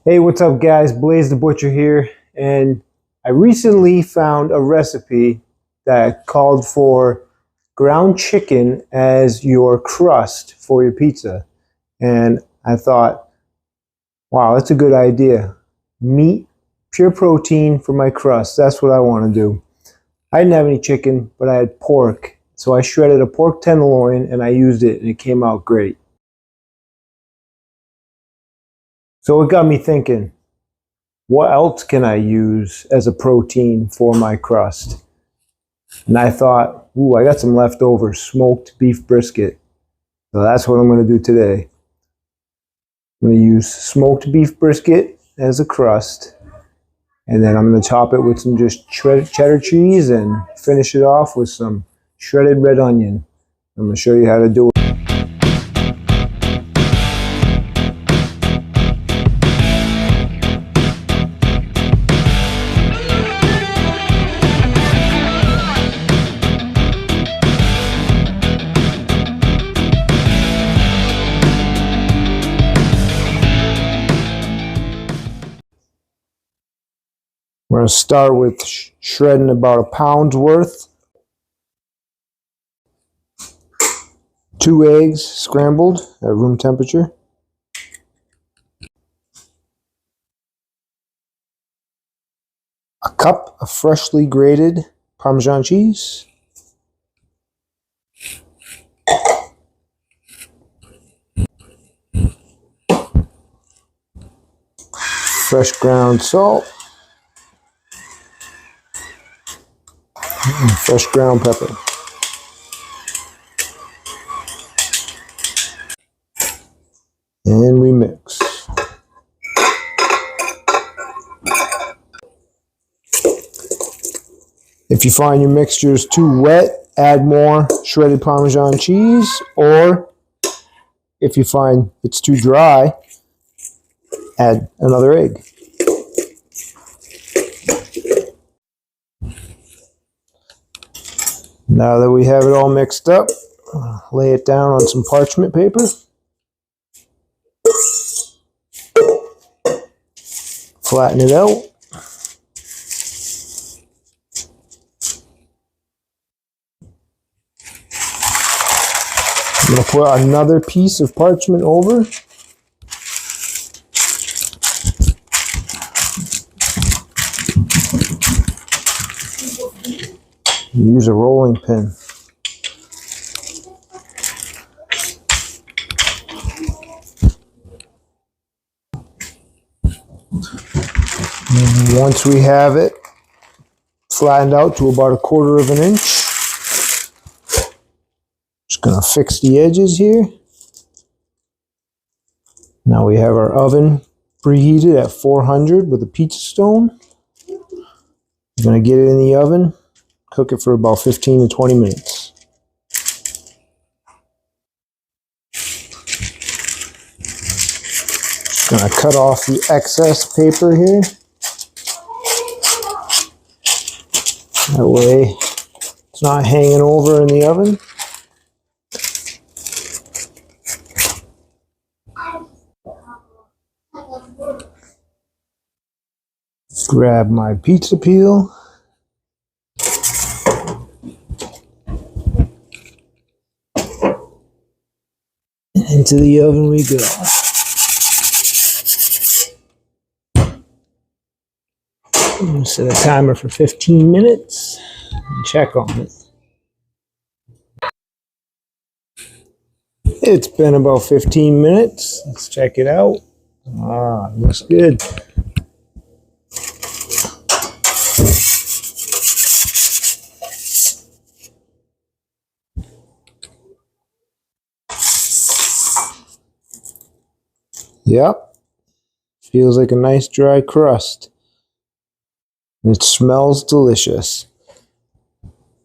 Hey, what's up guys? Blaze the Butcher here, and I recently found a recipe that called for ground chicken as your crust for your pizza. And I thought, wow, that's a good idea. Meat, pure protein for my crust. That's what I want to do. I didn't have any chicken, but I had pork. So I shredded a pork tenderloin and I used it and it came out great. So it got me thinking, what else can I use as a protein for my crust? And I thought, ooh, I got some leftover smoked beef brisket. So that's what I'm going to do today. I'm going to use smoked beef brisket as a crust. And then I'm going to top it with some just cheddar cheese and finish it off with some shredded red onion. I'm going to show you how to do it. We're going to start with shredding about a pound's worth. 2 eggs scrambled at room temperature. A cup of freshly grated Parmesan cheese. Fresh ground salt. Fresh ground pepper. And we mix. If you find your mixture is too wet, add more shredded Parmesan cheese, or if you find it's too dry, add another egg. Now that we have it all mixed up, lay it down on some parchment paper. Flatten it out. I'm going to put another piece of parchment over. Use a rolling pin. And once we have it flattened out to about 1/4 of an inch, just going to fix the edges here. Now we have our oven preheated at 400 with a pizza stone. We're going to get it in the oven. Cook it for about 15 to 20 minutes. Just going to cut off the excess paper here. That way it's not hanging over in the oven. Grab my pizza peel. Into the oven we go. I'm going to set a timer for 15 minutes and check on it. It's been about 15 minutes. Let's check it out. Ah, it looks good. Yep, feels like a nice dry crust. It smells delicious.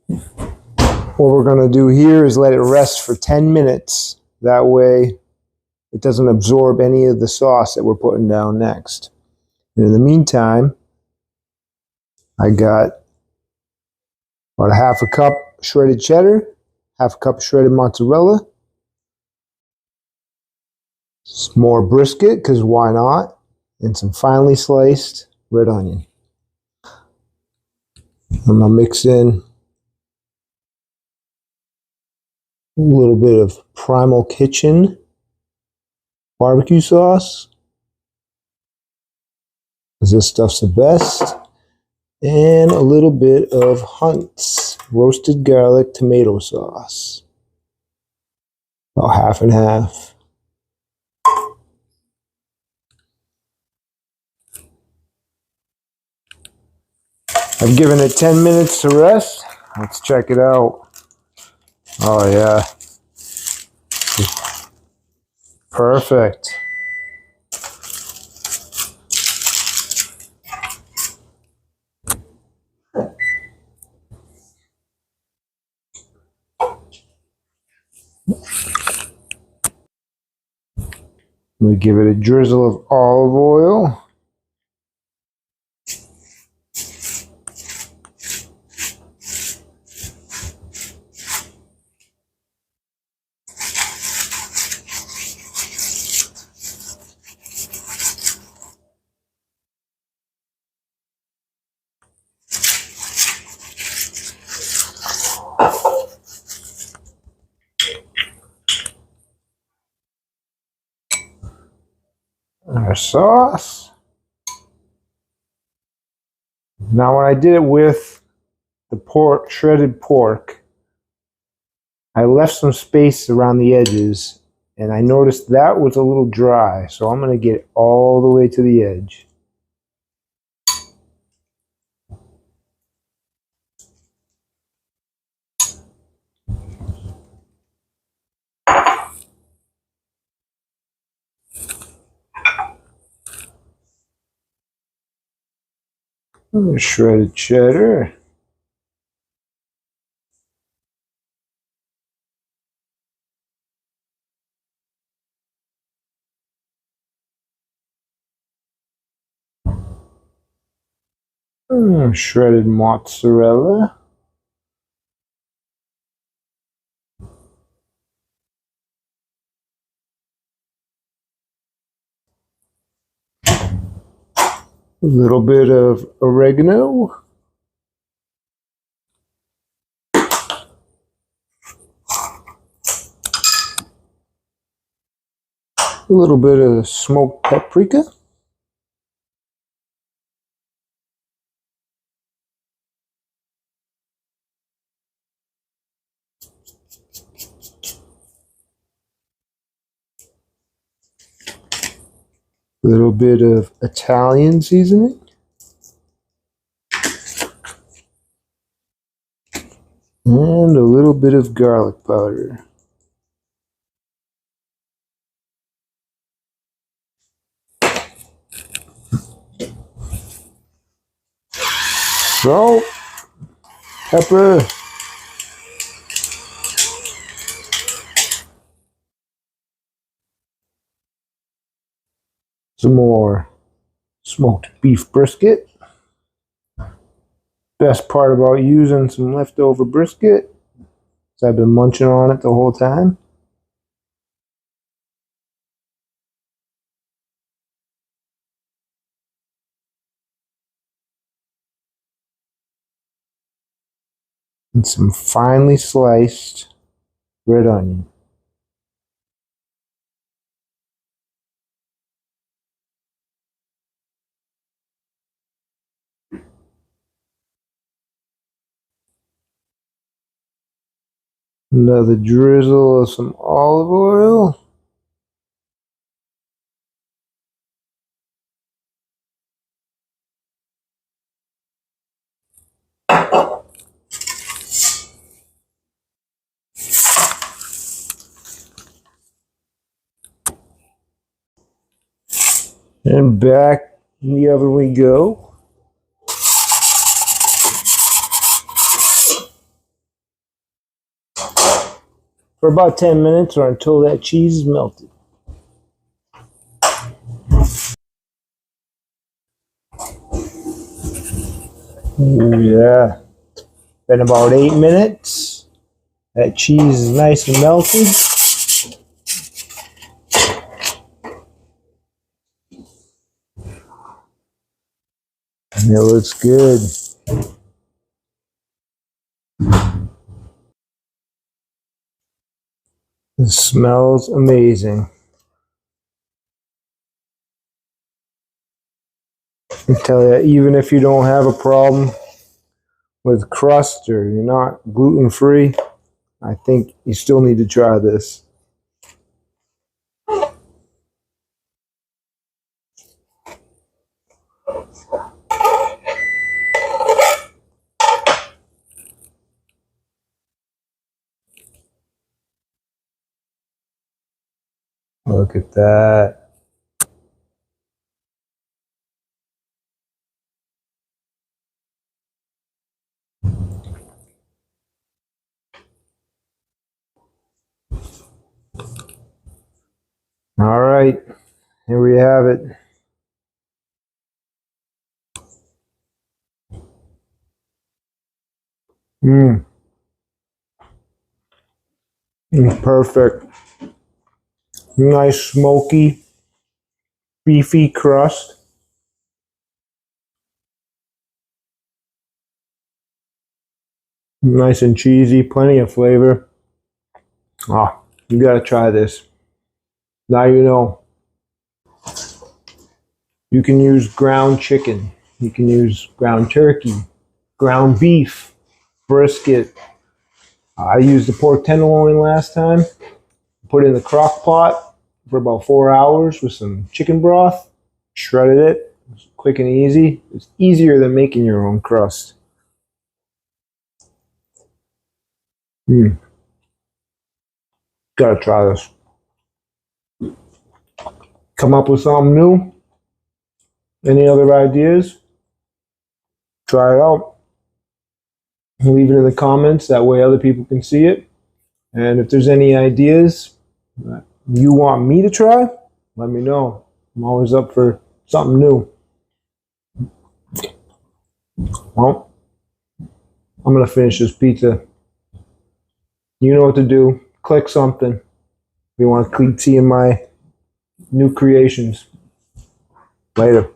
What we're going to do here is let it rest for 10 minutes. That way it doesn't absorb any of the sauce that we're putting down next. And in the meantime, I got about 1/2 cup shredded cheddar, 1/2 cup shredded mozzarella, some more brisket, because why not? and some finely sliced red onion. I'm gonna mix in a little bit of Primal Kitchen barbecue sauce, because this stuff's the best, and a little bit of Hunt's roasted garlic tomato sauce, about half and half. I've given it 10 minutes to rest. Let's check it out. Oh yeah, perfect. I'm going to give it a drizzle of olive oil. Our sauce. Now when I did it with the pork, shredded pork, I left some space around the edges, and I noticed that was a little dry, so I'm going to get it all the way to the edge. Shredded cheddar. Shredded mozzarella. A little bit of oregano. A little bit of smoked paprika. A little bit of Italian seasoning. And a little bit of garlic powder. Salt, pepper, some more smoked beef brisket. Best part about using some leftover brisket is I've been munching on it the whole time. And some finely sliced red onion. Another drizzle of some olive oil. And back in the oven we go. For about 10 minutes or until that cheese is melted. Ooh, yeah. Been about 8 minutes. That cheese is nice and melted. It looks good. It smells amazing. I tell you, even if you don't have a problem with crust or you're not gluten free, I think you still need to try this. Look at that. All right, here we have it. Mmm, perfect. Nice smoky, beefy crust. Nice and cheesy, plenty of flavor. Ah, you gotta try this. Now you know. You can use ground chicken. You can use ground turkey, ground beef, brisket. I used the pork tenderloin last time. Put it in the crock pot for about 4 hours with some chicken broth. Shredded it. It's quick and easy. It's easier than making your own crust. Gotta try this. Come up with something new? Any other ideas? Try it out. Leave it in the comments. That way other people can see it. And if there's any ideas that you want me to try, let me know. I'm always up for something new. Well, I'm going to finish this pizza. You know what to do. Click something if you want to keep seeing my new creations. Later.